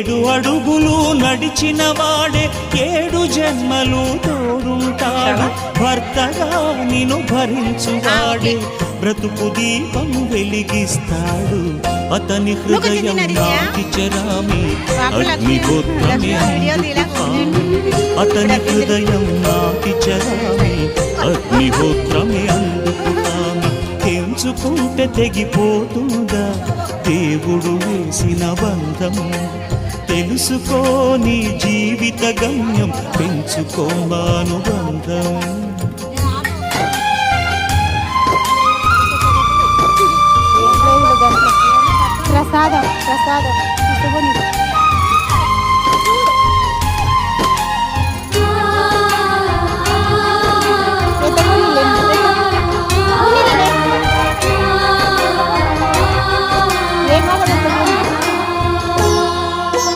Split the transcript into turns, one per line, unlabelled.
ఏడు అడుగులు నడిచిన వాడే 7 జన్మలు తోడుంటాడు. భర్తగా నిన్ను భరించువాడే బ్రతుకు దీపం వెలిగిస్తాడు. అతని హృదయం నాటి చరామి అగ్నిహోత్రమే అందుకుతాను. అతని హృదయం నాటి చరామి అగ్నిహోత్రమే అందుకుతాను. తెంచుకుంటే తెగిపోతుందా దేవుడు వేసిన బంధం? తెలుసుకో నీ జీవిత గమ్యం, పెంచుకోమానుబంధం.
ప్రసాదం